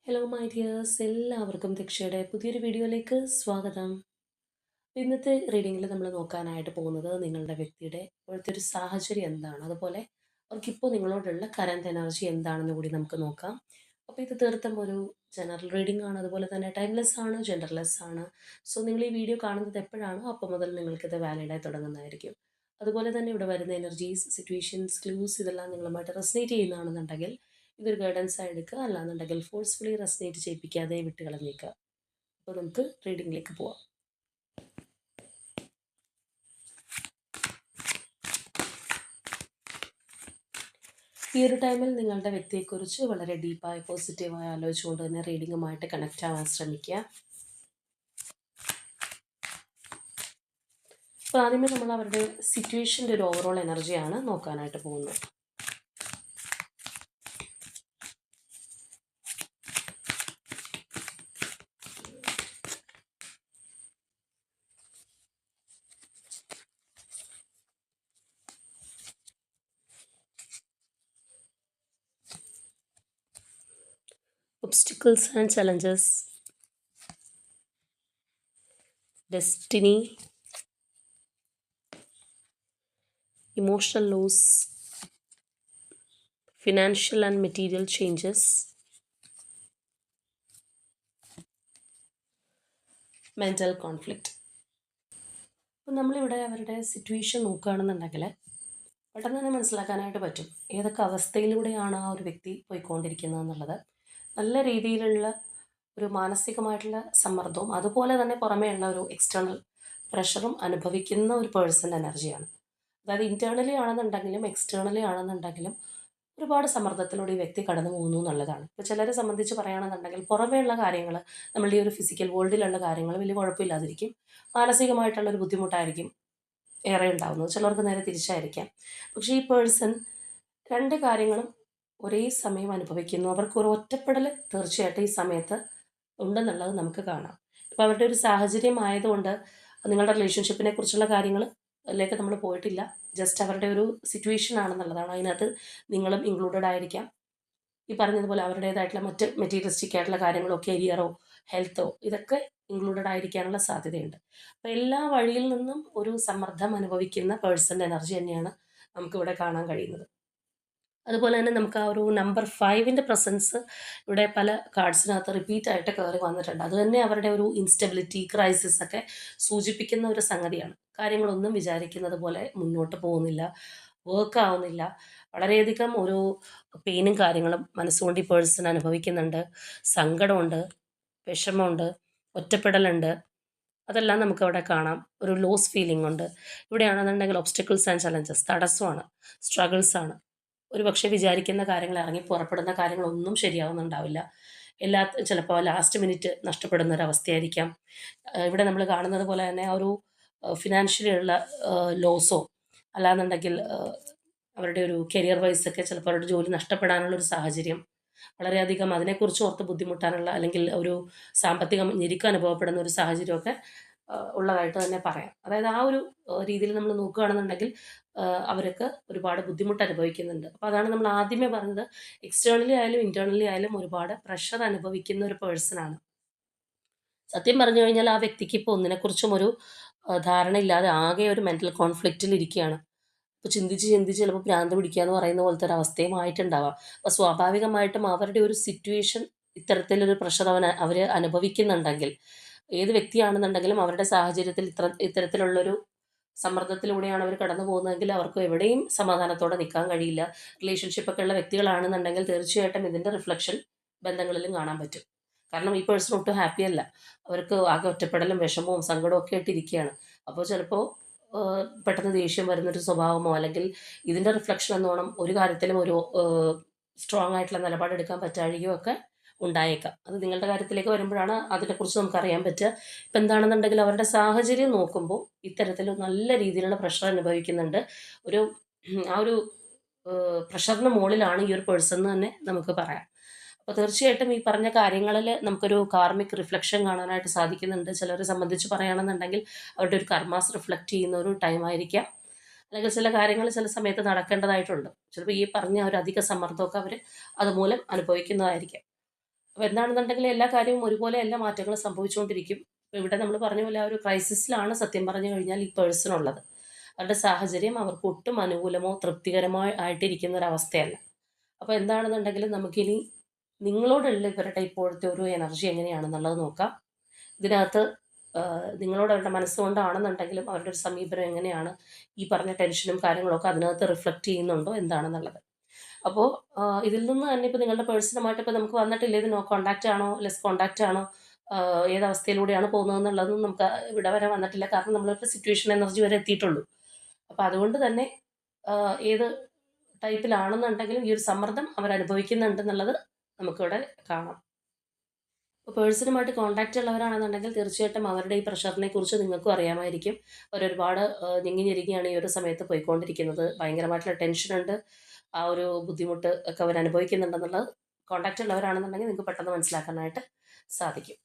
Hello my dears, എല്ലാവർക്കും ദക്ഷയുടെ പുതിയൊരു വീഡിയോയിലേക്ക് സ്വാഗതം. ഇന്നത്തെ റീഡിങ്ങിൽ നമ്മൾ നോക്കാനായിട്ട് പോകുന്നത് നിങ്ങളുടെ വ്യക്തിയുടെ ഇപ്പോഴത്തെ ഒരു സാഹചര്യം എന്താണ്, അതുപോലെ അവർക്കിപ്പോൾ നിങ്ങളോടുള്ള കറൻറ്റ് എനർജി എന്താണെന്ന് കൂടി നമുക്ക് നോക്കാം. അപ്പോൾ ഇത് തീർത്തും ഒരു ജനറൽ റീഡിംഗ് ആണ്, അതുപോലെ തന്നെ ടൈംലെസ് ആണ്, ജെൻഡർലെസ് ആണ്. സോ നിങ്ങൾ ഈ വീഡിയോ കാണുന്നത് എപ്പോഴാണോ അപ്പോൾ മുതൽ നിങ്ങൾക്കിത് വാലിഡായി തുടങ്ങുന്നതായിരിക്കും. അതുപോലെ തന്നെ ഇവിടെ വരുന്ന എനർജീസ്, സിറ്റുവേഷൻസ്, ക്ലൂസ് ഇതെല്ലാം നിങ്ങളുമായിട്ട് റെസനേറ്റ് ചെയ്യുന്നതാണെന്നുണ്ടെങ്കിൽ ഇതൊരു ഗൈഡൻസ് ആയി എടുക്കുക, അല്ലാന്നുണ്ടെങ്കിൽ ഫോഴ്സ്ഫുള്ളി റെസനേറ്റ് ചെയ്യിപ്പിക്കാതെ വിട്ട് കളഞ്ഞേക്കുക. അപ്പോൾ നമുക്ക് റീഡിങ്ങിലേക്ക് പോവാം. ഈ ഒരു ടൈമിൽ നിങ്ങളുടെ വ്യക്തിയെക്കുറിച്ച് വളരെ ഡീപ്പായി പോസിറ്റീവായി ആലോചിച്ചുകൊണ്ട് തന്നെ റീഡിങ്ങുമായിട്ട് കണക്റ്റ് ആവാൻ ശ്രമിക്കുക. അപ്പോൾ ആദ്യമേ നമ്മൾ അവരുടെ സിറ്റുവേഷൻ്റെ ഒരു ഓവറോൾ എനർജിയാണ് നോക്കാനായിട്ട് പോകുന്നത്. Obstacles and challenges, destiny, emotional loss, financial and material changes, mental conflict. അപ്പോൾ നമ്മളിവിടെ അവരുടെ സിറ്റുവേഷൻ നോക്കുകയാണെന്നുണ്ടെങ്കിൽ പെട്ടെന്ന് തന്നെ മനസ്സിലാക്കാനായിട്ട് പറ്റും ഏതൊക്കെ അവസ്ഥയിലൂടെയാണ് ആ ഒരു വ്യക്തി പോയിക്കൊണ്ടിരിക്കുന്നത് എന്നുള്ളത്. നല്ല രീതിയിലുള്ള ഒരു മാനസികമായിട്ടുള്ള സമ്മർദ്ദവും അതുപോലെ തന്നെ പുറമേയുള്ള ഒരു എക്സ്റ്റേണൽ പ്രഷറും അനുഭവിക്കുന്ന ഒരു പേഴ്സൻ്റെ എനർജിയാണ്. അതായത് ഇൻറ്റേർണലി ആണെന്നുണ്ടെങ്കിലും എക്സ്റ്റേണലി ആണെന്നുണ്ടെങ്കിലും ഒരുപാട് സമ്മർദ്ദത്തിലൂടെ ഈ വ്യക്തി കടന്നു പോകുന്നു എന്നുള്ളതാണ്. ഇപ്പോൾ ചിലരെ സംബന്ധിച്ച് പറയുകയാണെന്നുണ്ടെങ്കിൽ പുറമേയുള്ള കാര്യങ്ങൾ, നമ്മളുടെ ഈ ഒരു ഫിസിക്കൽ വേൾഡിലുള്ള കാര്യങ്ങൾ വലിയ കുഴപ്പമില്ലാതിരിക്കും, മാനസികമായിട്ടുള്ളൊരു ബുദ്ധിമുട്ടായിരിക്കും ഏറെ ഉണ്ടാകുന്നത്. ചിലർക്ക് നേരെ തിരിച്ചായിരിക്കാം. പക്ഷേ ഈ പേഴ്സൺ രണ്ട് കാര്യങ്ങളും ഒരേ സമയം അനുഭവിക്കുന്നു. അവർക്ക് ഒരു ഒറ്റപ്പെടൽ തീർച്ചയായിട്ടും ഈ സമയത്ത് ഉണ്ടെന്നുള്ളത് നമുക്ക് കാണാം. ഇപ്പോൾ അവരുടെ ഒരു സാഹചര്യം ആയതുകൊണ്ട് നിങ്ങളുടെ റിലേഷൻഷിപ്പിനെ കുറിച്ചുള്ള കാര്യങ്ങളിലേക്ക് നമ്മൾ പോയിട്ടില്ല. ജസ്റ്റ് അവരുടെ ഒരു സിറ്റുവേഷൻ ആണെന്നുള്ളതാണ്. അതിനകത്ത് നിങ്ങളും ഇൻക്ലൂഡഡ് ആയിരിക്കാം. ഈ പറഞ്ഞതുപോലെ അവരുടേതായിട്ടുള്ള മറ്റ് മെറ്റീരിയലിസ്റ്റിക് ആയിട്ടുള്ള കാര്യങ്ങളോ കരിയറോ ഹെൽത്തോ ഇതൊക്കെ ഇൻക്ലൂഡഡ് ആയിരിക്കാനുള്ള സാധ്യതയുണ്ട്. അപ്പോൾ എല്ലാ വഴിയിൽ നിന്നും ഒരു സമ്മർദ്ദം അനുഭവിക്കുന്ന പേഴ്സൻ്റെ എനർജി തന്നെയാണ് നമുക്കിവിടെ കാണാൻ കഴിയുന്നത്. അതുപോലെ തന്നെ നമുക്ക് ആ ഒരു നമ്പർ 5ൻ്റെ പ്രസൻസ് ഇവിടെ പല കാർഡ്സിനകത്ത് റിപ്പീറ്റ് ആയിട്ട് കയറി വന്നിട്ടുണ്ട്. അത് തന്നെ അവരുടെ ഒരു ഇൻസ്റ്റെബിലിറ്റി, ക്രൈസിസ് ഒക്കെ സൂചിപ്പിക്കുന്ന ഒരു സംഗതിയാണ്. കാര്യങ്ങളൊന്നും വിചാരിക്കുന്നത് പോലെ മുന്നോട്ട് പോകുന്നില്ല, വർക്ക് ആവുന്നില്ല. വളരെയധികം ഒരു പെയിനും കാര്യങ്ങളും മനസ്സുകൊണ്ട് ഈ പേഴ്സൺ അനുഭവിക്കുന്നുണ്ട്. സങ്കടമുണ്ട്, വിഷമമുണ്ട്, ഒറ്റപ്പെടലുണ്ട്. അതെല്ലാം നമുക്കവിടെ കാണാം. ഒരു ലോസ് ഫീലിംഗ് ഉണ്ട്. ഇവിടെയാണെന്നുണ്ടെങ്കിൽ ഒബ്സ്റ്റക്കിൾസ് ആൻഡ് ചലഞ്ചസ്, തടസ്സമാണ്, സ്ട്രഗിൾസാണ്. ഒരു പക്ഷേ വിചാരിക്കുന്ന കാര്യങ്ങൾ, ഇറങ്ങി പുറപ്പെടുന്ന കാര്യങ്ങളൊന്നും ശരിയാവുന്നുണ്ടാവില്ല. ചിലപ്പോൾ ലാസ്റ്റ് മിനിറ്റ് നഷ്ടപ്പെടുന്ന ഒരവസ്ഥയായിരിക്കാം. ഇവിടെ നമ്മൾ കാണുന്നത് പോലെ തന്നെ ഒരു ഫിനാൻഷ്യലിയുള്ള ലോസോ അല്ലാന്നുണ്ടെങ്കിൽ അവരുടെ ഒരു കരിയർ വൈസൊക്കെ ചിലപ്പോൾ അവരുടെ ജോലി നഷ്ടപ്പെടാനുള്ളൊരു സാഹചര്യം, വളരെയധികം അതിനെക്കുറിച്ച് ഓർത്ത് ബുദ്ധിമുട്ടാനുള്ള അല്ലെങ്കിൽ ഒരു സാമ്പത്തിക ഞെരുക്കം അനുഭവപ്പെടുന്ന ഒരു സാഹചര്യമൊക്കെ ഉള്ളതായിട്ട് തന്നെ പറയാം. അതായത് ആ ഒരു രീതിയിൽ നമ്മൾ നോക്കുകയാണെന്നുണ്ടെങ്കിൽ അവർക്ക് ഒരുപാട് ബുദ്ധിമുട്ട് അനുഭവിക്കുന്നുണ്ട്. അപ്പോൾ അതാണ് നമ്മൾ ആദ്യമേ പറഞ്ഞത്, എക്സ്റ്റേണലി ആയാലും ഇൻറ്റേർണലി ആയാലും ഒരുപാട് പ്രഷർ അനുഭവിക്കുന്ന ഒരു പേഴ്സണാണ്. സത്യം പറഞ്ഞു കഴിഞ്ഞാൽ ആ വ്യക്തിക്ക് ഇപ്പോൾ ഒന്നിനെക്കുറിച്ചും ഒരു ധാരണയില്ലാതെ ആകെ ഒരു മെൻ്റൽ കോൺഫ്ലിക്റ്റിൽ ഇരിക്കുകയാണ്. ഇപ്പോൾ ചിന്തിച്ച് ചിന്തിച്ച് ചിലപ്പോൾ ഭ്രാന്ത് പിടിക്കുക എന്ന് പറയുന്ന പോലത്തെ ഒരു അവസ്ഥയും ആയിട്ടുണ്ടാവാം. അപ്പോൾ സ്വാഭാവികമായിട്ടും അവരുടെ ഒരു സിറ്റുവേഷൻ ഇത്തരത്തിലൊരു പ്രഷർ അവർ അനുഭവിക്കുന്നുണ്ടെങ്കിൽ, ഏത് വ്യക്തിയാണെന്നുണ്ടെങ്കിലും അവരുടെ സാഹചര്യത്തിൽ ഇത്തരത്തിലുള്ളൊരു സമ്മർദ്ദത്തിലൂടെയാണ് അവർ കടന്നു പോകുന്നതെങ്കിൽ അവർക്ക് എവിടെയും സമാധാനത്തോടെ നിൽക്കാൻ കഴിയില്ല. റിലേഷൻഷിപ്പൊക്കെ ഉള്ള വ്യക്തികളാണെന്നുണ്ടെങ്കിൽ തീർച്ചയായിട്ടും ഇതിൻ്റെ റിഫ്ലക്ഷൻ ബന്ധങ്ങളിലും കാണാൻ പറ്റും. കാരണം ഈ പേഴ്സൺ ഒട്ടും ഹാപ്പി അല്ല. അവർക്ക് ആകെ ഒറ്റപ്പെടലും വിഷമവും സങ്കടവും ഒക്കെ ആയിട്ടിരിക്കുകയാണ്. അപ്പോൾ ചിലപ്പോൾ പെട്ടെന്ന് ദേഷ്യം വരുന്നൊരു സ്വഭാവമോ അല്ലെങ്കിൽ ഇതിൻ്റെ റിഫ്ലക്ഷൻ എന്നോണം ഒരു കാര്യത്തിലും ഒരു സ്ട്രോങ് ആയിട്ടുള്ള നിലപാടെടുക്കാൻ പറ്റാഴികയോ ഒക്കെ ഉണ്ടായേക്കാം. അത് നിങ്ങളുടെ കാര്യത്തിലേക്ക് വരുമ്പോഴാണ് അതിനെക്കുറിച്ച് നമുക്കറിയാൻ പറ്റുക. ഇപ്പം എന്താണെന്നുണ്ടെങ്കിൽ അവരുടെ സാഹചര്യം നോക്കുമ്പോൾ ഇത്തരത്തിൽ നല്ല രീതിയിലുള്ള പ്രഷർ അനുഭവിക്കുന്നുണ്ട്. ഒരു ആ ഒരു പ്രഷറിന് മുകളിലാണ് ഈ ഒരു പേഴ്സൺ എന്ന് തന്നെ നമുക്ക് പറയാം. അപ്പോൾ തീർച്ചയായിട്ടും ഈ പറഞ്ഞ കാര്യങ്ങളിൽ നമുക്കൊരു കാർമിക് റിഫ്ലക്ഷൻ കാണാനായിട്ട് സാധിക്കുന്നുണ്ട്. ചിലരെ സംബന്ധിച്ച് പറയുകയാണെന്നുണ്ടെങ്കിൽ അവരുടെ ഒരു കർമാസ് റിഫ്ലക്റ്റ് ചെയ്യുന്ന ഒരു ടൈമായിരിക്കാം. അല്ലെങ്കിൽ ചില കാര്യങ്ങൾ ചില സമയത്ത് നടക്കേണ്ടതായിട്ടുണ്ട്. ചിലപ്പോൾ ഈ പറഞ്ഞ ഒരു അധിക സമ്മർദ്ദമൊക്കെ അവർ അതുമൂലം അനുഭവിക്കുന്നതായിരിക്കാം. അപ്പോൾ എന്താണെന്നുണ്ടെങ്കിൽ എല്ലാ കാര്യവും ഒരുപോലെ എല്ലാ മാറ്റങ്ങളും സംഭവിച്ചുകൊണ്ടിരിക്കും. ഇപ്പോൾ ഇവിടെ നമ്മൾ പറഞ്ഞ പോലെ ആ ഒരു ക്രൈസിസിലാണ് സത്യം പറഞ്ഞു കഴിഞ്ഞാൽ ഈ പേഴ്സൺ ഉള്ളത്. അവരുടെ സാഹചര്യം അവർക്ക് ഒട്ടും അനുകൂലമോ തൃപ്തികരമോ ആയിട്ടിരിക്കുന്ന ഒരവസ്ഥയല്ല. അപ്പോൾ എന്താണെന്നുണ്ടെങ്കിലും നമുക്കിനി നിങ്ങളോടുള്ള ഇവരുടെ ഇപ്പോഴത്തെ ഒരു എനർജി എങ്ങനെയാണെന്നുള്ളത് നോക്കാം. ഇതിനകത്ത് നിങ്ങളോട് അവരുടെ മനസ്സുകൊണ്ടാണെന്നുണ്ടെങ്കിലും അവരുടെ ഒരു സമീപനം എങ്ങനെയാണ്, ഈ പറഞ്ഞ ടെൻഷനും കാര്യങ്ങളൊക്കെ അതിനകത്ത് റിഫ്ലക്റ്റ് ചെയ്യുന്നുണ്ടോ എന്താണെന്നുള്ളത്. അപ്പോൾ ഇതിൽ നിന്ന് തന്നെ ഇപ്പോൾ നിങ്ങളുടെ പേഴ്സണുമായിട്ട് ഇപ്പോൾ നമുക്ക് വന്നിട്ടില്ല, ഇത് നോ കോൺടാക്റ്റ് ആണോ ലെസ് കോൺടാക്റ്റ് ആണോ, ഏതവസ്ഥയിലൂടെയാണ് പോകുന്നതെന്നുള്ളതൊന്നും നമുക്ക് ഇവിടെ വരെ വന്നിട്ടില്ല. കാരണം നമ്മളിപ്പോൾ സിറ്റുവേഷൻ എനർജി വരെ എത്തിയിട്ടുള്ളൂ. അപ്പോൾ അതുകൊണ്ട് തന്നെ ഏത് ടൈപ്പിലാണെന്നുണ്ടെങ്കിലും ഈ ഒരു സമ്മർദ്ദം അവരനുഭവിക്കുന്നുണ്ടെന്നുള്ളത് നമുക്കിവിടെ കാണാം. ഇപ്പോൾ പേഴ്സണുമായിട്ട് കോൺടാക്റ്റ് ഉള്ളവരാണെന്നുണ്ടെങ്കിൽ തീർച്ചയായിട്ടും അവരുടെ ഈ പ്രഷറിനെ കുറിച്ച് നിങ്ങൾക്കും അറിയാമായിരിക്കും. അവരൊരുപാട് ഞെങ്ങി ഞെരുങ്ങിയാണ് ഈ ഒരു സമയത്ത് പോയിക്കൊണ്ടിരിക്കുന്നത്. ഭയങ്കരമായിട്ടുള്ള ടെൻഷനുണ്ട്. ആ ഒരു ബുദ്ധിമുട്ട് ഒക്കെ അവർ അനുഭവിക്കുന്നുണ്ടെന്നുള്ളത് കോൺടാക്റ്റ് ഉള്ളവരാണെന്നുണ്ടെങ്കിൽ നിങ്ങൾക്ക് പെട്ടെന്ന് മനസ്സിലാക്കാനായിട്ട് സാധിക്കും.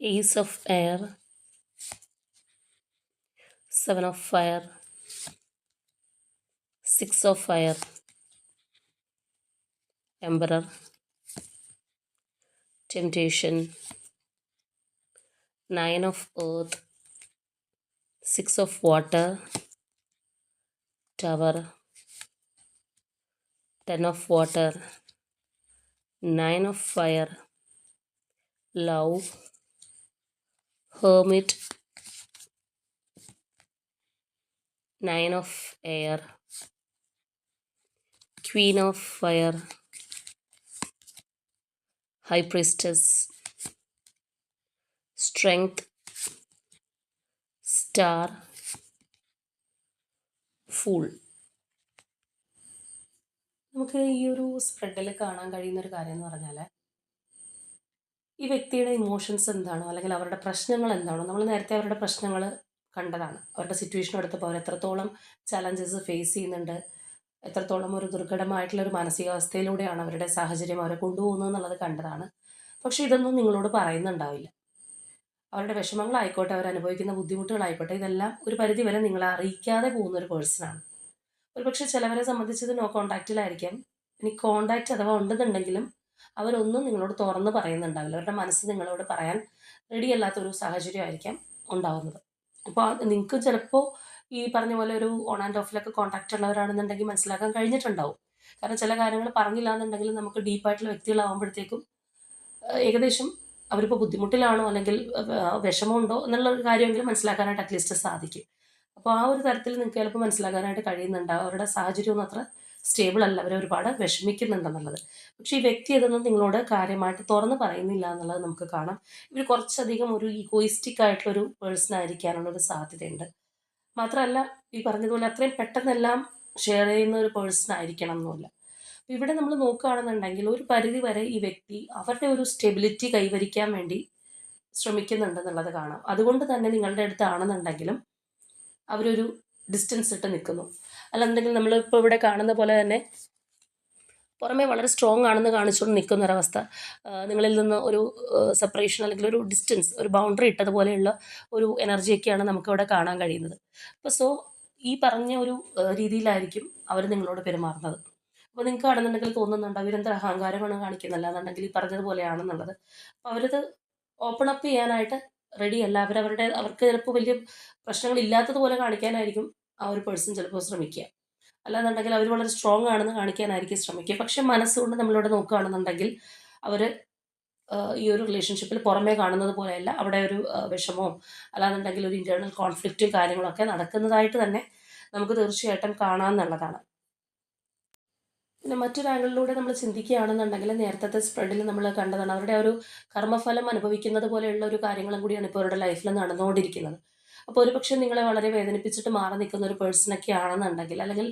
Ace of Air, 7 of Fire, 6 of Fire, Emperor, Temptation, 9 of Earth, 6 of Water, Tower, 10 of Water, 9 of Fire, Love, Hermit, 9 of Air, Queen of Fire, High Priestess, Strength, Star, Fool. നമുക്ക് ഈ ഒരു സ്പ്രെഡിൽ കാണാൻ കഴിയുന്നൊരു കാര്യം എന്ന് പറഞ്ഞാൽ, ഈ വ്യക്തിയുടെ ഇമോഷൻസ് എന്താണോ അല്ലെങ്കിൽ അവരുടെ പ്രശ്നങ്ങൾ എന്താണോ, നമ്മൾ നേരത്തെ അവരുടെ പ്രശ്നങ്ങൾ കണ്ടതാണ്. അവരുടെ സിറ്റുവേഷൻ എടുത്തപ്പോൾ അവർ എത്രത്തോളം ചലഞ്ചസ് ഫേസ് ചെയ്യുന്നുണ്ട്, എത്രത്തോളം ഒരു ദുർഘടമായിട്ടുള്ള ഒരു മാനസികാവസ്ഥയിലൂടെയാണ് അവരുടെ സാഹചര്യം അവരെ കൊണ്ടുപോകുന്നത് എന്നുള്ളത് കണ്ടതാണ്. പക്ഷേ ഇതൊന്നും നിങ്ങളോട് പറയുന്നുണ്ടാവില്ല. അവരുടെ വിഷമങ്ങളായിക്കോട്ടെ, അവരനുഭവിക്കുന്ന ബുദ്ധിമുട്ടുകളായിക്കോട്ടെ, ഇതെല്ലാം ഒരു പരിധി വരെ നിങ്ങളെ അറിയിക്കാതെ പോകുന്ന ഒരു പേഴ്സണാണ്. ഒരുപക്ഷെ ചിലവരെ സംബന്ധിച്ച് ഇത് നോ കോൺടാക്റ്റിലായിരിക്കാം. ഇനി കോൺടാക്റ്റ് അഥവാ ഉണ്ടെന്നുണ്ടെങ്കിലും അവരൊന്നും നിങ്ങളോട് തുറന്ന് പറയുന്നുണ്ടാവില്ല. അവരുടെ മനസ്സ് നിങ്ങളോട് പറയാൻ റെഡിയല്ലാത്തൊരു സാഹചര്യമായിരിക്കാം ഉണ്ടാവുന്നത്. അപ്പോൾ നിങ്ങൾക്ക് ചിലപ്പോൾ ഈ പറഞ്ഞ പോലെ ഒരു ഓൺ ആൻഡ് ഓഫിലൊക്കെ കോൺടാക്റ്റ് ഉള്ളവരാണെന്നുണ്ടെങ്കിൽ മനസ്സിലാക്കാൻ കഴിഞ്ഞിട്ടുണ്ടാവും. കാരണം ചില കാര്യങ്ങൾ പറഞ്ഞില്ല എന്നുണ്ടെങ്കിലും നമുക്ക് ഡീപ്പായിട്ടുള്ള വ്യക്തികളാവുമ്പോഴത്തേക്കും ഏകദേശം അവരിപ്പോൾ ബുദ്ധിമുട്ടിലാണോ അല്ലെങ്കിൽ വിഷമമുണ്ടോ എന്നുള്ള ഒരു കാര്യമെങ്കിലും മനസ്സിലാക്കാനായിട്ട് അറ്റ്ലീസ്റ്റ് സാധിക്കും. അപ്പോൾ ആ ഒരു തരത്തിൽ നിങ്ങൾക്ക് ചിലപ്പോൾ മനസ്സിലാക്കാനായിട്ട് കഴിയുന്നുണ്ടാവും അവരുടെ സാഹചര്യമൊന്നും അത്ര സ്റ്റേബിൾ അല്ല, അവർ ഒരുപാട് വിഷമിക്കുന്നുണ്ടെന്നുള്ളത്. പക്ഷേ ഈ വ്യക്തി ഇതൊന്നും നിങ്ങളോട് കാര്യമായിട്ട് തുറന്ന് പറയുന്നില്ല എന്നുള്ളത് നമുക്ക് കാണാം. ഇവർ കുറച്ചധികം ഒരു ഈഗോയിസ്റ്റിക് ആയിട്ടുള്ളൊരു പേഴ്സൺ ആയിരിക്കാനുള്ളൊരു സാധ്യതയുണ്ട്. മാത്രമല്ല, ഈ പറഞ്ഞതുപോലെ അത്രയും പെട്ടെന്നെല്ലാം ഷെയർ ചെയ്യുന്ന ഒരു പേഴ്സൺ ആയിരിക്കണം എന്നില്ല. ഇവിടെ നമ്മൾ നോക്കുകയാണെന്നുണ്ടെങ്കിൽ ഒരു പരിധി വരെ ഈ വ്യക്തി അവരുടെ ഒരു സ്റ്റെബിലിറ്റി കൈവരിക്കാൻ വേണ്ടി ശ്രമിക്കുന്നുണ്ടെന്നുള്ളത് കാണാം. അതുകൊണ്ട് തന്നെ നിങ്ങളുടെ അടുത്താണെന്നുണ്ടെങ്കിലും അവരൊരു ഡിസ്റ്റൻസ് ഇട്ട് നിൽക്കുന്നു. അല്ലെന്നുണ്ടെങ്കിൽ നമ്മളിപ്പോൾ ഇവിടെ കാണുന്ന പോലെ തന്നെ പുറമേ വളരെ സ്ട്രോങ് ആണെന്ന് കാണിച്ചുകൊണ്ട് നിൽക്കുന്ന ഒരവസ്ഥ, നിങ്ങളിൽ നിന്ന് ഒരു സെപ്പറേഷൻ അല്ലെങ്കിൽ ഒരു ഡിസ്റ്റൻസ്, ഒരു ബൗണ്ടറി ഇട്ടതുപോലെയുള്ള ഒരു എനർജിയൊക്കെയാണ് നമുക്കിവിടെ കാണാൻ കഴിയുന്നത്. അപ്പോൾ ഈ പറഞ്ഞ ഒരു രീതിയിലായിരിക്കും അവർ നിങ്ങളോട് പെരുമാറുന്നത്. അപ്പോൾ നിങ്ങൾക്ക് ആണെന്നുണ്ടെങ്കിൽ തോന്നുന്നുണ്ട് അവരെന്താ അഹങ്കാരമാണ് കാണിക്കുന്നില്ല എന്നുണ്ടെങ്കിൽ ഈ പറഞ്ഞതുപോലെയാണെന്നുള്ളത്. അപ്പോൾ അവരത് ഓപ്പൺ അപ്പ് ചെയ്യാനായിട്ട് റെഡിയല്ല. അവർക്ക് ചിലപ്പോൾ വലിയ പ്രശ്നങ്ങളില്ലാത്തതുപോലെ കാണിക്കാനായിരിക്കും ആ ഒരു പേഴ്സൺ ചിലപ്പോൾ ശ്രമിക്കുക. അല്ലാന്നുണ്ടെങ്കിൽ അവർ വളരെ സ്ട്രോങ് ആണെന്ന് കാണിക്കാനായിരിക്കും ശ്രമിക്കുക. പക്ഷെ മനസ്സുകൊണ്ട് നമ്മളിവിടെ നോക്കുകയാണെന്നുണ്ടെങ്കിൽ അവർ ഈ ഒരു റിലേഷൻഷിപ്പിൽ പുറമേ കാണുന്നത് പോലെയല്ല. അവിടെ ഒരു വിഷമവും അല്ലാന്നുണ്ടെങ്കിൽ ഒരു ഇൻറ്റേർണൽ കോൺഫ്ലിക്റ്റും കാര്യങ്ങളൊക്കെ നടക്കുന്നതായിട്ട് തന്നെ നമുക്ക് തീർച്ചയായിട്ടും കാണാമെന്നുള്ളതാണ്. പിന്നെ മറ്റൊരു ആംഗിളിലൂടെ നമ്മൾ ചിന്തിക്കുകയാണെന്നുണ്ടെങ്കിൽ നേരത്തെ സ്പ്രെഡിൽ നമ്മൾ കണ്ടതാണ് അവരുടെ ഒരു കർമ്മഫലം അനുഭവിക്കുന്നത് പോലെയുള്ള ഒരു കാര്യങ്ങളും കൂടിയാണ് ഇപ്പോൾ അവരുടെ ലൈഫിൽ നടന്നുകൊണ്ടിരിക്കുന്നത്. അപ്പോൾ ഒരുപക്ഷെ നിങ്ങളെ വളരെ വേദനിപ്പിച്ചിട്ട് മാറി നിൽക്കുന്ന ഒരു പേഴ്സണൊക്കെ ആണെന്നുണ്ടെങ്കിൽ, അല്ലെങ്കിൽ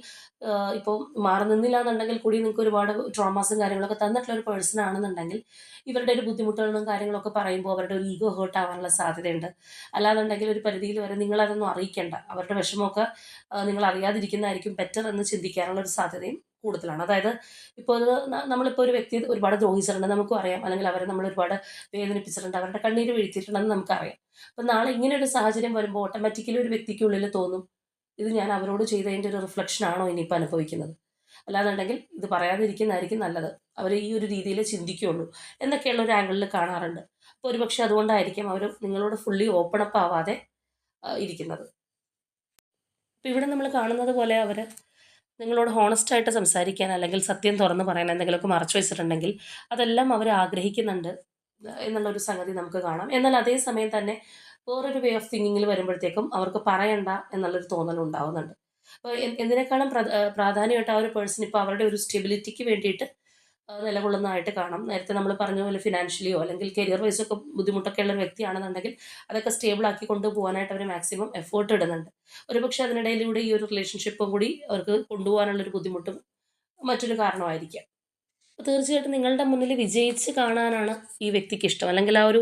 ഇപ്പോൾ മാറി നിന്നില്ല എന്നുണ്ടെങ്കിൽ കൂടി നിങ്ങൾക്ക് ഒരുപാട് ട്രോമാസും കാര്യങ്ങളൊക്കെ തന്നിട്ടുള്ള ഒരു പേഴ്സൺ ആണെന്നുണ്ടെങ്കിൽ, ഇവരുടെ ഒരു ബുദ്ധിമുട്ടുകളും കാര്യങ്ങളൊക്കെ പറയുമ്പോൾ അവരുടെ ഒരു ഈഗോ ഹേർട്ട് ആവാനുള്ള സാധ്യതയുണ്ട്. അല്ലാന്നുണ്ടെങ്കിൽ ഒരു പരിധിയിൽ വരെ നിങ്ങളതൊന്നും അറിയിക്കേണ്ട. അവരുടെ വിഷമമൊക്കെ നിങ്ങൾ അറിയാതിരിക്കുന്നതായിരിക്കും ബെറ്റർ എന്ന് ചിന്തിക്കാനുള്ള ഒരു സാധ്യതയും കൂടുതലാണ്. അതായത് ഇപ്പോൾ അത് നമ്മളിപ്പോൾ ഒരു വ്യക്തി ഒരുപാട് ദ്രോഹിച്ചിട്ടുണ്ട് നമുക്കും അറിയാം. അല്ലെങ്കിൽ അവരെ നമ്മൾ ഒരുപാട് വേദനിപ്പിച്ചിട്ടുണ്ട്, അവരുടെ കണ്ണീര് വീഴ്ത്തിയിട്ടുണ്ടെന്ന് നമുക്കറിയാം. അപ്പം നാളെ ഇങ്ങനെ ഒരു സാഹചര്യം വരുമ്പോൾ ഓട്ടോമാറ്റിക്കലി ഒരു വ്യക്തിക്കുള്ളിൽ തോന്നും, ഇത് ഞാൻ അവരോട് ചെയ്തതിൻ്റെ ഒരു റിഫ്ലക്ഷൻ ആണോ ഇനിയിപ്പോൾ അനുഭവിക്കുന്നത്? അല്ലാന്നുണ്ടെങ്കിൽ ഇത് പറയാതിരിക്കുന്നതായിരിക്കും നല്ലത്. അവർ ഈ ഒരു രീതിയിൽ ചിന്തിക്കുകയുള്ളൂ എന്നൊക്കെയുള്ള ഒരു ആംഗിളിൽ കാണാറുണ്ട്. അപ്പോൾ ഒരുപക്ഷെ അതുകൊണ്ടായിരിക്കും അവർ നിങ്ങളോട് ഫുള്ളി ഓപ്പൺ അപ്പ് ആവാതെ ഇരിക്കുന്നത്. അപ്പോൾ ഇവിടെ നമ്മൾ കാണുന്നത് പോലെ അവർ നിങ്ങളോട് ഹോണസ്റ്റായിട്ട് സംസാരിക്കാൻ, അല്ലെങ്കിൽ സത്യം തുറന്ന് പറയാൻ എന്തെങ്കിലുമൊക്കെ മറച്ചു വെച്ചിട്ടുണ്ടെങ്കിൽ അതെല്ലാം അവർ ആഗ്രഹിക്കുന്നുണ്ട് എന്നുള്ളൊരു സംഗതി നമുക്ക് കാണാം. എന്നാൽ അതേ സമയം തന്നെ വേറൊരു വേ ഓഫ് തിങ്കിങ്ങിൽ വരുമ്പോഴത്തേക്കും അവർക്ക് പറയണ്ട എന്നുള്ളൊരു തോന്നൽ ഉണ്ടാവുന്നുണ്ട്. അപ്പോൾ എന്തിനേക്കാളും പ്രാധാന്യമായിട്ട് ആ ഒരു പേഴ്സൺ ഇപ്പോൾ അവരുടെ ഒരു സ്റ്റെബിലിറ്റിക്ക് വേണ്ടിയിട്ട് നിലകൊള്ളുന്നതായിട്ട് കാണാം. നേരത്തെ നമ്മൾ പറഞ്ഞ പോലെ ഫിനാൻഷ്യലിയോ അല്ലെങ്കിൽ കരിയർ വൈസോ ഒക്കെ ബുദ്ധിമുട്ടൊക്കെ ഉള്ള ഒരു വ്യക്തിയാണെന്നുണ്ടെങ്കിൽ അതൊക്കെ സ്റ്റേബിൾ ആക്കി കൊണ്ടുപോകാനായിട്ട് അവർ മാക്സിമം എഫേർട്ട് ഇടുന്നുണ്ട്. ഒരുപക്ഷെ അതിനിടയിലൂടെ ഈ ഒരു റിലേഷൻഷിപ്പും കൂടി അവർക്ക് കൊണ്ടുപോകാനുള്ളൊരു ബുദ്ധിമുട്ടും മറ്റൊരു കാരണമായിരിക്കാം. അപ്പോൾ തീർച്ചയായിട്ടും നിങ്ങളുടെ മുന്നിൽ വിജയിച്ച് കാണാനാണ് ഈ വ്യക്തിക്ക് ഇഷ്ടം, അല്ലെങ്കിൽ ആ ഒരു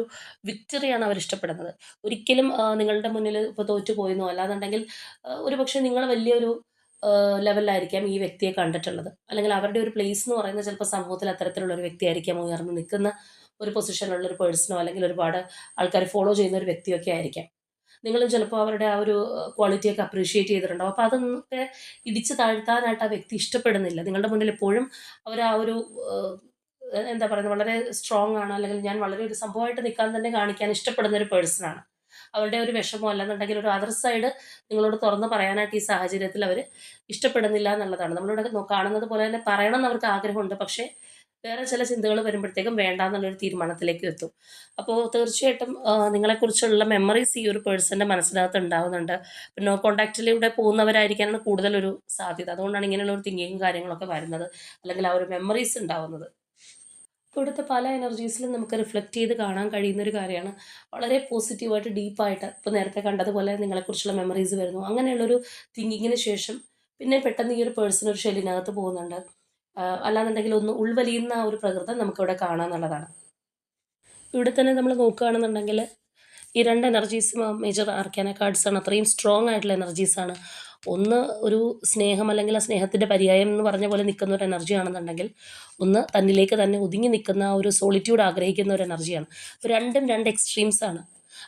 വിക്ടറിയാണ് അവർ ഇഷ്ടപ്പെടുന്നത്. ഒരിക്കലും നിങ്ങളുടെ മുന്നിൽ ഇപ്പോൾ തോറ്റു പോയെന്നോ അല്ലാന്നുണ്ടെങ്കിൽ ഒരുപക്ഷെ നിങ്ങൾ വലിയൊരു ലെവലിലായിരിക്കാം ഈ വ്യക്തിയെ കണ്ടിട്ടുള്ളത്. അല്ലെങ്കിൽ അവരുടെ ഒരു പ്ലേസ് എന്ന് പറയുന്നത് ചിലപ്പോൾ സമൂഹത്തിൽ അത്തരത്തിലുള്ള ഒരു വ്യക്തിയായിരിക്കാം, ഉയർന്ന് നിൽക്കുന്ന ഒരു പൊസിഷനിലുള്ള ഒരു പേഴ്സണോ അല്ലെങ്കിൽ ഒരുപാട് ആൾക്കാർ ഫോളോ ചെയ്യുന്ന ഒരു വ്യക്തിയൊക്കെ ആയിരിക്കാം. നിങ്ങളും ചിലപ്പോൾ അവരുടെ ആ ഒരു ക്വാളിറ്റിയൊക്കെ അപ്രീഷിയേറ്റ് ചെയ്തിട്ടുണ്ടാവും. അപ്പോൾ അതൊന്നൊക്കെ ഇടിച്ച് താഴ്ത്താനായിട്ട് ആ വ്യക്തി ഇഷ്ടപ്പെടുന്നില്ല. നിങ്ങളുടെ മുന്നിൽ എപ്പോഴും അവർ ആ ഒരു എന്താ പറയുന്നത്, വളരെ സ്ട്രോങ് ആണ്, അല്ലെങ്കിൽ ഞാൻ വളരെ ഒരു സംഭവമായിട്ട് നിൽക്കാൻ തന്നെ കാണിക്കാൻ ഇഷ്ടപ്പെടുന്ന ഒരു പേഴ്സണാണ്. അവരുടെ ഒരു വിഷമോ അല്ലെന്നുണ്ടെങ്കിൽ ഒരു അതർ സൈഡ് നിങ്ങളോട് തുറന്ന് പറയാനായിട്ട് ഈ സാഹചര്യത്തിൽ അവർ ഇഷ്ടപ്പെടുന്നില്ല എന്നുള്ളതാണ്. നമ്മളിവിടെ കാണുന്നത് പോലെ തന്നെ പറയണം എന്ന് അവർക്ക് ആഗ്രഹമുണ്ട്. പക്ഷേ വേറെ ചില ചിന്തകൾ വരുമ്പോഴത്തേക്കും വേണ്ട എന്നുള്ളൊരു തീരുമാനത്തിലേക്ക് എത്തും. അപ്പോൾ തീർച്ചയായിട്ടും നിങ്ങളെക്കുറിച്ചുള്ള മെമ്മറീസ് ഈ ഒരു പേഴ്സൻ്റെ മനസ്സിനകത്ത് ഉണ്ടാവുന്നുണ്ട്. പിന്നെ നോ കോൺടാക്റ്റിലൂടെ പോകുന്നവരായിരിക്കാനാണ് കൂടുതലൊരു സാധ്യത. അതുകൊണ്ടാണ് ഇങ്ങനെയുള്ള ഒരു തിങ്കിങ്ങും കാര്യങ്ങളൊക്കെ വരുന്നത്, അല്ലെങ്കിൽ ആ ഒരു മെമ്മറീസ് ഉണ്ടാവുന്നത്. ഇപ്പോൾ ഇവിടുത്തെ പല എനർജീസിലും നമുക്ക് റിഫ്ലക്റ്റ് ചെയ്ത് കാണാൻ കഴിയുന്ന ഒരു കാര്യമാണ്, വളരെ പോസിറ്റീവായിട്ട് ഡീപ്പായിട്ട് ഇപ്പോൾ നേരത്തെ കണ്ടതുപോലെ നിങ്ങളെക്കുറിച്ചുള്ള മെമ്മറീസ് വരുന്നു. അങ്ങനെയുള്ളൊരു തിങ്കിങ്ങിന് ശേഷം പിന്നെ പെട്ടെന്ന് ഈ ഒരു പേഴ്സൺ ഒരു ഷെല്ലിനകത്ത് പോകുന്നുണ്ട്. അല്ലാന്നുണ്ടെങ്കിൽ ഒന്ന് ഉൾവലിയുന്ന ആ ഒരു പ്രകൃതം നമുക്കിവിടെ കാണാമെന്നുള്ളതാണ്. ഇവിടെ തന്നെ നമ്മൾ നോക്കുകയാണെന്നുണ്ടെങ്കിൽ ഈ രണ്ട് എനർജീസും മേജർ ആർക്കാന കാർഡ്സാണ്. അത്രയും സ്ട്രോങ് ആയിട്ടുള്ള എനർജീസാണ്. ഒന്ന് ഒരു സ്നേഹം, അല്ലെങ്കിൽ ആ സ്നേഹത്തിൻ്റെ പര്യായം എന്ന് പറഞ്ഞ പോലെ നിൽക്കുന്ന ഒരു എനർജി ആണെന്നുണ്ടെങ്കിൽ, ഒന്ന് തന്നിലേക്ക് തന്നെ ഒതുങ്ങി നിൽക്കുന്ന ആ ഒരു സോളിറ്റ്യൂഡ് ആഗ്രഹിക്കുന്ന ഒരു എനർജിയാണ്. അപ്പോൾ രണ്ടും രണ്ട് എക്സ്ട്രീംസാണ്.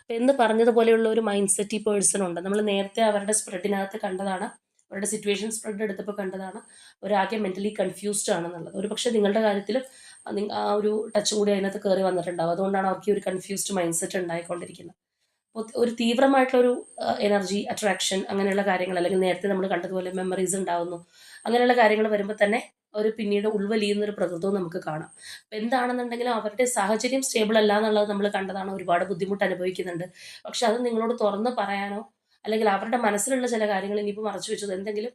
അപ്പോൾ എന്ന് പറഞ്ഞതുപോലെയുള്ള ഒരു മൈൻഡ് സെറ്റ് ഈ പേഴ്സണുണ്ട്. നമ്മൾ നേരത്തെ അവരുടെ സ്പ്രെഡിനകത്ത് കണ്ടതാണ്, അവരുടെ സിറ്റുവേഷൻ സ്പ്രെഡ് എടുത്തപ്പോൾ കണ്ടതാണ്, അവരാകെ മെൻ്റലി കൺഫ്യൂസ്ഡ് ആണെന്നുള്ളത്. ഒരു പക്ഷേ നിങ്ങളുടെ കാര്യത്തിലും ആ ഒരു ടച്ചും കൂടി അതിനകത്ത് കയറി വന്നിട്ടുണ്ടാവും. അതുകൊണ്ടാണ് അവർക്ക് ഈ ഒരു കൺഫ്യൂസ്ഡ് മൈൻഡ് സെറ്റ് ഉണ്ടായിക്കൊണ്ടിരിക്കുന്നത്. ഒരു തീവ്രമായിട്ടുള്ളൊരു എനർജി അട്രാക്ഷൻ അങ്ങനെയുള്ള കാര്യങ്ങൾ, അല്ലെങ്കിൽ നേരത്തെ നമ്മൾ കണ്ടതുപോലെ മെമ്മറീസ് ഉണ്ടാവുന്നു, അങ്ങനെയുള്ള കാര്യങ്ങൾ വരുമ്പോൾ തന്നെ ഒരു പിന്നീട് ഉൾവലിയുന്നൊരു പ്രകൃതവും നമുക്ക് കാണാം. അപ്പോൾ എന്താണെന്നുണ്ടെങ്കിലും അവരുടെ സാഹചര്യം സ്റ്റേബിൾ അല്ല എന്നുള്ളത് നമ്മൾ കണ്ടതാണ്. ഒരുപാട് ബുദ്ധിമുട്ട് അനുഭവിക്കുന്നുണ്ട്. പക്ഷെ അത് നിങ്ങളോട് തുറന്ന് പറയാനോ അല്ലെങ്കിൽ അവരുടെ മനസ്സിലുള്ള ചില കാര്യങ്ങൾ ഇനിയിപ്പോൾ മറച്ചു വെച്ചത് എന്തെങ്കിലും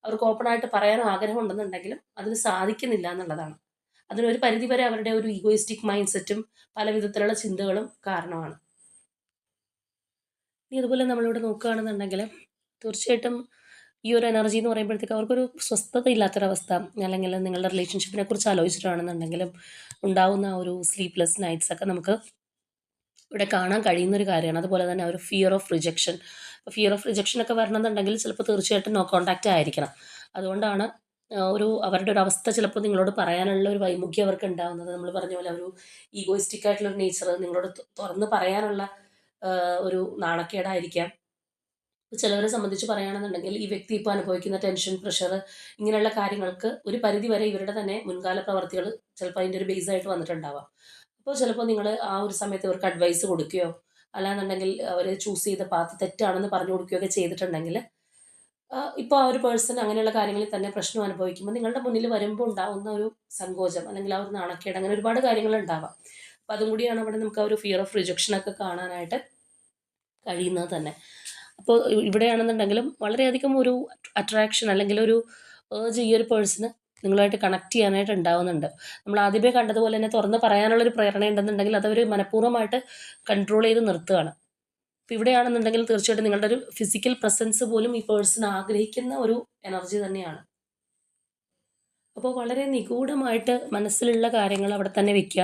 അവർക്ക് ഓപ്പണായിട്ട് പറയാനോ ആഗ്രഹമുണ്ടെന്നുണ്ടെങ്കിലും അതിന് സാധിക്കുന്നില്ല എന്നുള്ളതാണ്. അതിനൊരു പരിധിവരെ അവരുടെ ഒരു ഈഗോയിസ്റ്റിക് മൈൻഡ് സെറ്റും പല വിധത്തിലുള്ള ചിന്തകളും കാരണമാണ്. ഇനി അതുപോലെ നമ്മളിവിടെ നോക്കുകയാണെന്നുണ്ടെങ്കിൽ തീർച്ചയായിട്ടും ഈ ഒരു എനർജി എന്ന് പറയുമ്പോഴത്തേക്ക് അവർക്കൊരു സ്വസ്ഥത ഇല്ലാത്തൊരവസ്ഥ, അല്ലെങ്കിൽ നിങ്ങളുടെ റിലേഷൻഷിപ്പിനെ കുറിച്ച് ആലോചിച്ചിട്ടാണെന്നുണ്ടെങ്കിലും ഉണ്ടാവുന്ന ഒരു സ്ലീപ്ലെസ് നൈറ്റ്സ് ഒക്കെ നമുക്ക് ഇവിടെ കാണാൻ കഴിയുന്നൊരു കാര്യമാണ്. അതുപോലെ തന്നെ ഒരു fear of rejection. Fear of rejection ഒക്കെ വരണമെന്നുണ്ടെങ്കിൽ ചിലപ്പോൾ തീർച്ചയായിട്ടും നോ കോൺടാക്റ്റ് ആയിരിക്കണം. അതുകൊണ്ടാണ് ഒരു അവരുടെ ഒരു അവസ്ഥ ചിലപ്പോൾ നിങ്ങളോട് പറയാനുള്ള ഒരു വൈമുഖ്യം അവർക്ക് ഉണ്ടാകുന്നത്. നമ്മൾ പറഞ്ഞ പോലെ ഒരു ഈഗോയിസ്റ്റിക് ആയിട്ടുള്ള ഒരു നേച്ചർ, നിങ്ങളോട് തുറന്ന് പറയാനുള്ള ഒരു നാണക്കേടായിരിക്കാം. ചിലവരെ സംബന്ധിച്ച് പറയുകയാണെന്നുണ്ടെങ്കിൽ ഈ വ്യക്തി ഇപ്പോൾ അനുഭവിക്കുന്ന ടെൻഷൻ, പ്രഷർ, ഇങ്ങനെയുള്ള കാര്യങ്ങൾക്ക് ഒരു പരിധി വരെ ഇവരുടെ തന്നെ മുൻകാല പ്രവർത്തികൾ ചിലപ്പോൾ അതിൻ്റെ ഒരു ബേസായിട്ട് വന്നിട്ടുണ്ടാവാം. അപ്പോൾ ചിലപ്പോൾ നിങ്ങൾ ആ ഒരു സമയത്ത് ഇവർക്ക് അഡ്വൈസ് കൊടുക്കുകയോ അല്ലാന്നുണ്ടെങ്കിൽ അവർ ചൂസ് ചെയ്ത പാത്ത് തെറ്റാണെന്ന് പറഞ്ഞു കൊടുക്കുകയൊക്കെ ചെയ്തിട്ടുണ്ടെങ്കിൽ, ഇപ്പോൾ ആ ഒരു പേഴ്സൺ അങ്ങനെയുള്ള കാര്യങ്ങളിൽ തന്നെ പ്രശ്നം അനുഭവിക്കുമ്പോൾ നിങ്ങളുടെ മുന്നിൽ വരുമ്പോൾ ഉണ്ടാകുന്ന ഒരു സങ്കോചം, അല്ലെങ്കിൽ ആ ഒരു നാണക്കേട്, അങ്ങനെ ഒരുപാട് കാര്യങ്ങൾ ഉണ്ടാവാം. അപ്പോൾ അതും കൂടിയാണ് അവിടെ നമുക്ക് ആ ഒരു ഫിയർ ഓഫ് റിജക്ഷനൊക്കെ കാണാനായിട്ട് കഴിയുന്നത് തന്നെ. അപ്പോൾ ഇവിടെയാണെന്നുണ്ടെങ്കിലും വളരെയധികം ഒരു അട്രാക്ഷൻ, അല്ലെങ്കിൽ ഒരു ഏർജ് ഈ ഒരു പേഴ്സണ് നിങ്ങളുമായിട്ട് കണക്ട് ചെയ്യാനായിട്ട് ഉണ്ടാവുന്നുണ്ട്. നമ്മൾ ആദ്യമേ കണ്ടതുപോലെ തന്നെ തുറന്ന് പറയാനുള്ളൊരു പ്രേരണ ഉണ്ടെന്നുണ്ടെങ്കിൽ അതവർ മനഃപൂർവ്വമായിട്ട് കൺട്രോൾ ചെയ്ത് നിർത്തുകയാണ്. അപ്പോൾ ഇവിടെയാണെന്നുണ്ടെങ്കിൽ തീർച്ചയായിട്ടും നിങ്ങളുടെ ഒരു ഫിസിക്കൽ പ്രസൻസ് പോലും ഈ പേഴ്സൺ ആഗ്രഹിക്കുന്ന ഒരു എനർജി തന്നെയാണ്. അപ്പോൾ വളരെ നിഗൂഢമായിട്ട് മനസ്സിലുള്ള കാര്യങ്ങൾ അവിടെ തന്നെ വെക്കുക.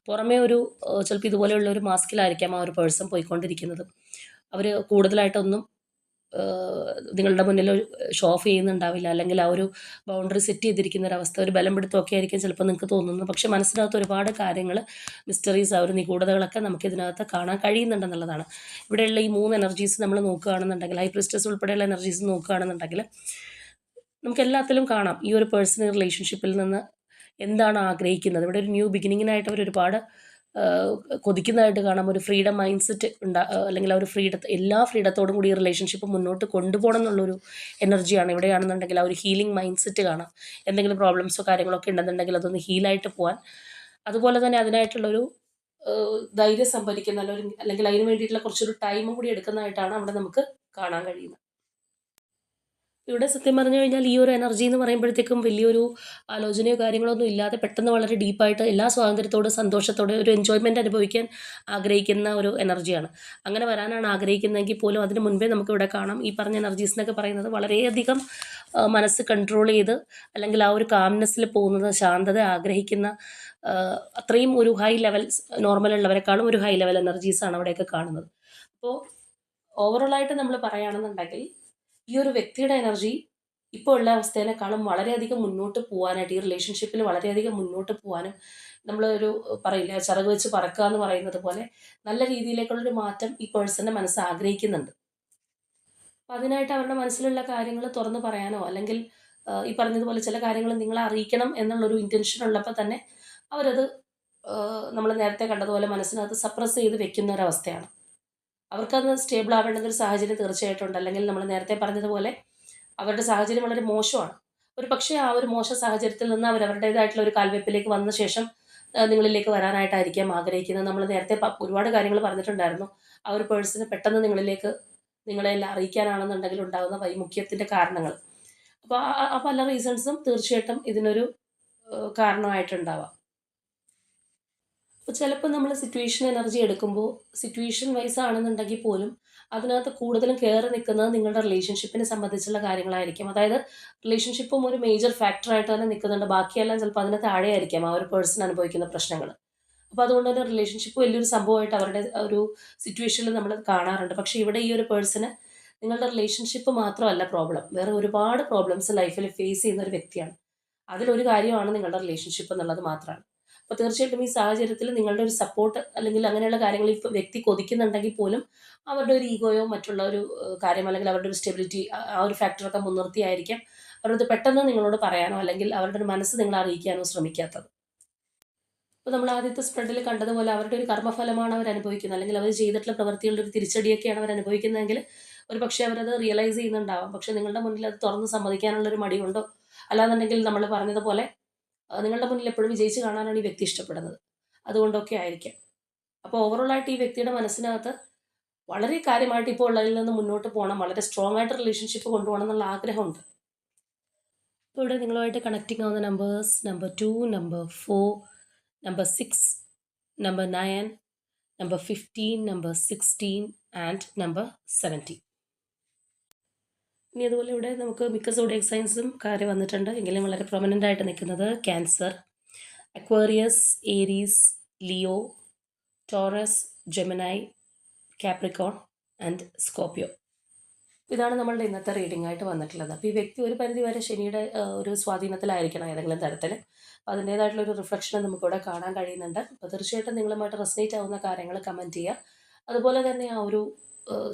പുറമേ ഒരു ചിലപ്പോൾ ഇതുപോലെയുള്ള ഒരു മാസ്കിലായിരിക്കാം ആ ഒരു പേഴ്സൺ പോയിക്കൊണ്ടിരിക്കുന്നത്. അവർ കൂടുതലായിട്ടൊന്നും നിങ്ങളുടെ മുന്നിൽ ഷോ ഓഫ് ചെയ്യുന്നുണ്ടാവില്ല, അല്ലെങ്കിൽ ആ ഒരു ബൗണ്ടറി സെറ്റ് ചെയ്തിരിക്കുന്ന ഒരു അവസ്ഥ, ഒരു ബലം പിടുത്തമൊക്കെ ആയിരിക്കും ചിലപ്പോൾ നിങ്ങൾക്ക് തോന്നുന്നത്. പക്ഷേ മനസ്സിനകത്ത് ഒരുപാട് കാര്യങ്ങൾ, മിസ്റ്ററീസ്, ആ ഒരു നിഗൂഢതകളൊക്കെ നമുക്ക് ഇതിനകത്ത് കാണാൻ കഴിയുന്നുണ്ടെന്നുള്ളതാണ്. ഇവിടെയുള്ള ഈ 3 എനർജീസ് നമ്മൾ നോക്കുകയാണെന്നുണ്ടെങ്കിൽ, ഹൈ പ്രിസ്റ്റസ് ഉൾപ്പെടെയുള്ള എനർജീസ് നോക്കുകയാണെന്നുണ്ടെങ്കിൽ നമുക്ക് എല്ലാത്തിലും കാണാം ഈ ഒരു പേഴ്സണൽ റിലേഷൻഷിപ്പിൽ നിന്ന് എന്താണ് ആഗ്രഹിക്കുന്നത്. ഇവിടെ ഒരു ന്യൂ ബിഗിനിങ്ങിനായിട്ട് അവർ ഒരുപാട് കൊതിക്കുന്നതായിട്ട് കാണാം. ഒരു ഫ്രീഡം മൈൻഡ് സെറ്റ് അല്ലെങ്കിൽ ആ ഒരു എല്ലാ ഫ്രീഡത്തോടും കൂടി ഈ റിലേഷൻഷിപ്പ് മുന്നോട്ട് കൊണ്ടുപോകണം എന്നുള്ളൊരു എനർജിയാണ്. ഇവിടെയാണെന്നുണ്ടെങ്കിൽ ആ ഒരു ഹീലിംഗ് മൈൻഡ് സെറ്റ് കാണാം. എന്തെങ്കിലും പ്രോബ്ലംസോ കാര്യങ്ങളൊക്കെ ഉണ്ടെന്നുണ്ടെങ്കിൽ അതൊന്ന് ഹീലായിട്ട് പോകാൻ, അതുപോലെ തന്നെ അതിനായിട്ടുള്ളൊരു ധൈര്യം സംഭരിക്കുന്ന, അല്ലെങ്കിൽ അതിന് വേണ്ടിയിട്ടുള്ള കുറച്ചൊരു ടൈമും കൂടി എടുക്കുന്നതായിട്ടാണ് അവിടെ നമുക്ക് കാണാൻ കഴിയുന്നത്. ഇവിടെ സത്യം പറഞ്ഞു കഴിഞ്ഞാൽ ഈ ഒരു എനർജി എന്ന് പറയുമ്പോഴത്തേക്കും വലിയൊരു ആലോചനയോ കാര്യങ്ങളോ ഒന്നും ഇല്ലാതെ പെട്ടെന്ന് വളരെ ഡീപ്പായിട്ട് എല്ലാ സ്വാതന്ത്ര്യത്തോടെ സന്തോഷത്തോടെ ഒരു എൻജോയ്മെൻറ്റ് അനുഭവിക്കാൻ ആഗ്രഹിക്കുന്ന ഒരു എനർജിയാണ്. അങ്ങനെ വരാനാണ് ആഗ്രഹിക്കുന്നതെങ്കിൽ പോലും അതിന് മുൻപേ നമുക്കിവിടെ കാണാം ഈ പറഞ്ഞ എനർജീസ് എന്നൊക്കെ പറയുന്നത് വളരെയധികം മനസ്സ് കൺട്രോൾ ചെയ്ത്, അല്ലെങ്കിൽ ആ ഒരു കാംനെസ്സിൽ പോകുന്നത്, ശാന്തത ആഗ്രഹിക്കുന്ന, അത്രയും ഒരു ഹൈ ലെവൽ, നോർമൽ ഉള്ളവരെക്കാളും ഒരു ഹൈ ലെവൽ എനർജീസാണ് അവിടെയൊക്കെ കാണുന്നത്. അപ്പോൾ ഓവറോളായിട്ട് നമ്മൾ പറയുകയാണെന്നുണ്ടെങ്കിൽ ഈ ഒരു വ്യക്തിയുടെ എനർജി ഇപ്പോൾ ഉള്ള അവസ്ഥേനേക്കാളും വളരെയധികം മുന്നോട്ട് പോകാനായിട്ട്, ഈ റിലേഷൻഷിപ്പിൽ വളരെയധികം മുന്നോട്ട് പോകാനും, നമ്മളൊരു പറയില്ല ചിറക് വെച്ച് പറക്കുക എന്ന് പറയുന്നത് പോലെ നല്ല രീതിയിലേക്കുള്ളൊരു മാറ്റം ഈ പേഴ്സൻ്റെ മനസ്സ് ആഗ്രഹിക്കുന്നുണ്ട്. അപ്പം അതിനായിട്ട് അവരുടെ മനസ്സിലുള്ള കാര്യങ്ങൾ തുറന്ന് പറയാനോ, അല്ലെങ്കിൽ ഈ പറഞ്ഞതുപോലെ ചില കാര്യങ്ങൾ നിങ്ങളെ അറിയിക്കണം എന്നുള്ളൊരു ഇൻറ്റൻഷൻ ഉള്ളപ്പോൾ തന്നെ അവരത് നമ്മൾ നേരത്തെ കണ്ടതുപോലെ മനസ്സിനകത്ത് സപ്രസ് ചെയ്ത് വെക്കുന്ന ഒരവസ്ഥയാണ്. അവർക്കത് സ്റ്റേബിൾ ആവേണ്ടുന്ന ഒരു സാഹചര്യം തീർച്ചയായിട്ടും ഉണ്ട്. അല്ലെങ്കിൽ നമ്മൾ നേരത്തെ പറഞ്ഞതുപോലെ അവരുടെ സാഹചര്യം വളരെ മോശമാണ്. ഒരു പക്ഷേ ആ ഒരു മോശ സാഹചര്യത്തിൽ നിന്ന് അവരവരുടേതായിട്ടുള്ള ഒരു കാൽവെപ്പിലേക്ക് വന്ന ശേഷം നിങ്ങളിലേക്ക് വരാനായിട്ടായിരിക്കാം ആഗ്രഹിക്കുന്നത്. നമ്മൾ നേരത്തെ ഒരുപാട് കാര്യങ്ങൾ പറഞ്ഞിട്ടുണ്ടായിരുന്നു. ആ ഒരു പേഴ്സണ് പെട്ടെന്ന് നിങ്ങളെല്ലാം അറിയിക്കാനാണെന്നുണ്ടെങ്കിൽ ഉണ്ടാകുന്ന വൈമുഖ്യത്തിൻ്റെ കാരണങ്ങൾ. അപ്പോൾ ആ പല റീസൺസും തീർച്ചയായിട്ടും ഇതിനൊരു കാരണമായിട്ടുണ്ടാവാം. അപ്പോൾ ചിലപ്പോൾ നമ്മൾ സിറ്റുവേഷൻ എനർജി എടുക്കുമ്പോൾ സിറ്റുവേഷൻ വൈസ് ആണെന്നുണ്ടെങ്കിൽ പോലും അതിനകത്ത് കൂടുതലും കയറി നിൽക്കുന്നത് നിങ്ങളുടെ റിലേഷൻഷിപ്പിനെ സംബന്ധിച്ചുള്ള കാര്യങ്ങളായിരിക്കും. അതായത് റിലേഷൻഷിപ്പും ഒരു മേജർ ഫാക്ടറായിട്ട് തന്നെ നിൽക്കുന്നുണ്ട്. ബാക്കിയെല്ലാം ചിലപ്പോൾ അതിന് താഴെയായിരിക്കാം ആ ഒരു പേഴ്സൺ അനുഭവിക്കുന്ന പ്രശ്നങ്ങൾ. അപ്പോൾ അതുകൊണ്ട് തന്നെ റിലേഷൻഷിപ്പ് വലിയൊരു സംഭവമായിട്ട് അവരുടെ ഒരു സിറ്റുവേഷനിൽ നമ്മൾ കാണാറുണ്ട്. പക്ഷേ ഇവിടെ ഈ ഒരു പേഴ്സണ് നിങ്ങളുടെ റിലേഷൻഷിപ്പ് മാത്രമല്ല പ്രോബ്ലം, വേറെ ഒരുപാട് പ്രോബ്ലംസ് ലൈഫിൽ ഫേസ് ചെയ്യുന്ന ഒരു വ്യക്തിയാണ്. അതിലൊരു കാര്യമാണ് നിങ്ങളുടെ റിലേഷൻഷിപ്പ് എന്നുള്ളത് മാത്രമാണ്. അപ്പോൾ തീർച്ചയായിട്ടും ഈ സാഹചര്യത്തിൽ നിങ്ങളുടെ ഒരു സപ്പോർട്ട്, അല്ലെങ്കിൽ അങ്ങനെയുള്ള കാര്യങ്ങൾ ഈ വ്യക്തി കൊതിക്കുന്നുണ്ടെങ്കിൽ പോലും അവരുടെ ഒരു ഈഗോയോ മറ്റുള്ള ഒരു കാര്യം, അല്ലെങ്കിൽ അവരുടെ ഒരു സ്റ്റെബിലിറ്റി, ആ ഒരു ഫാക്ടറൊക്കെ മുൻനിർത്തിയായിരിക്കാം അവരത് പെട്ടെന്ന് നിങ്ങളോട് പറയാനോ അല്ലെങ്കിൽ അവരുടെ ഒരു മനസ്സ് നിങ്ങളെ അറിയിക്കാനോ ശ്രമിക്കാത്തത്. ഇപ്പോൾ നമ്മൾ ആദ്യത്തെ സ്പ്രെഡിൽ കണ്ടതുപോലെ അവരുടെ ഒരു കർമ്മഫലമാണ് അവർ അനുഭവിക്കുന്നത്, അല്ലെങ്കിൽ അവർ ചെയ്തിട്ടുള്ള പ്രവൃത്തികളുടെ ഒരു തിരിച്ചടിയൊക്കെയാണ് അവർ അനുഭവിക്കുന്നതെങ്കിൽ ഒരു പക്ഷേ അവരത് റിയലൈസ് ചെയ്യുന്നുണ്ടാവാം. പക്ഷേ നിങ്ങളുടെ മുന്നിൽ അത് തുറന്ന് സമ്മതിക്കാനുള്ളൊരു മടിയുണ്ടോ, അല്ലാന്നുണ്ടെങ്കിൽ നമ്മൾ പറഞ്ഞതുപോലെ നിങ്ങളുടെ മുന്നിൽ എപ്പോഴും വിജയിച്ച് കാണാനാണ് ഈ വ്യക്തി ഇഷ്ടപ്പെടുന്നത്, അതുകൊണ്ടൊക്കെ ആയിരിക്കാം. അപ്പോൾ ഓവറോളായിട്ട് ഈ വ്യക്തിയുടെ മനസ്സിനകത്ത് വളരെ കാര്യമായിട്ട് ഇപ്പോൾ ഉള്ളതിൽ നിന്ന് മുന്നോട്ട് പോകണം, വളരെ സ്ട്രോങ് ആയിട്ട് റിലേഷൻഷിപ്പ് കൊണ്ടുപോകണം എന്നുള്ള ആഗ്രഹമുണ്ട്. ഇപ്പോൾ ഇവിടെ നിങ്ങളുമായിട്ട് കണക്റ്റിംഗ് ആവുന്ന numbers number 2, number 4, number 6, number 9, number 15, number 16 and number 17. ഇനി അതുപോലെ ഇവിടെ നമുക്ക് മിക്ക സോഡിയക് സൈൻസും കാര്യം വന്നിട്ടുണ്ട്, എങ്കിലും വളരെ പ്രൊമനൻ്റ് ആയിട്ട് നിൽക്കുന്നത് cancer, Aquarius, Aries, Leo, Taurus, Gemini, Capricorn and Scorpio. ഇതാണ് നമ്മളുടെ ഇന്നത്തെ റീഡിംഗ് ആയിട്ട് വന്നിട്ടുള്ളത്. അപ്പോൾ ഈ വ്യക്തി ഒരു പരിധി വരെ ശനിയുടെ ഒരു സ്വാധീനത്തിലായിരിക്കണം ഏതെങ്കിലും തരത്തിൽ. അപ്പോൾ അതിൻ്റേതായിട്ടുള്ളൊരു റിഫ്ലക്ഷൻ നമുക്കിവിടെ കാണാൻ കഴിയുന്നുണ്ട്. അപ്പോൾ തീർച്ചയായിട്ടും നിങ്ങളുമായിട്ട് റെസനേറ്റ് ആവുന്ന കാര്യങ്ങൾ കമൻറ്റ് ചെയ്യുക. അതുപോലെ തന്നെ ആ ഒരു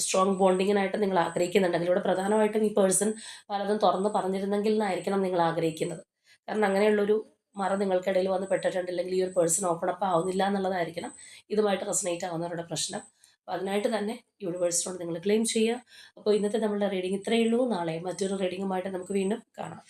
സ്ട്രോങ് ബോണ്ടിങ്ങിനായിട്ട് നിങ്ങൾ ആഗ്രഹിക്കുന്നുണ്ടെങ്കിൽ, ഇവിടെ പ്രധാനമായിട്ടും ഈ പേഴ്സൺ പലതും തുറന്ന് പറഞ്ഞിരുന്നെങ്കിൽ എന്നായിരിക്കണം നിങ്ങൾ ആഗ്രഹിക്കുന്നത്. കാരണം അങ്ങനെയുള്ളൊരു മറ നിങ്ങൾക്കിടയിൽ വന്ന് പെട്ടിട്ടുണ്ടെങ്കിൽ ഈ ഒരു പേഴ്സൺ ഓപ്പൺ അപ്പ് ആവുന്നില്ല എന്നുള്ളതായിരിക്കണം ഇതുമായിട്ട് റെസനേറ്റ് ആവുന്നവരുടെ പ്രശ്നം. അപ്പോൾ അതിനായിട്ട് തന്നെ യൂണിവേഴ്സിനോട് നിങ്ങൾ ക്ലെയിം ചെയ്യുക. അപ്പോൾ ഇന്നത്തെ നമ്മളുടെ റീഡിംഗ് ഇത്രയേ ഉള്ളൂ. നാളെ മറ്റൊരു റീഡിങ്ങുമായിട്ട് നമുക്ക് വീണ്ടും കാണാം.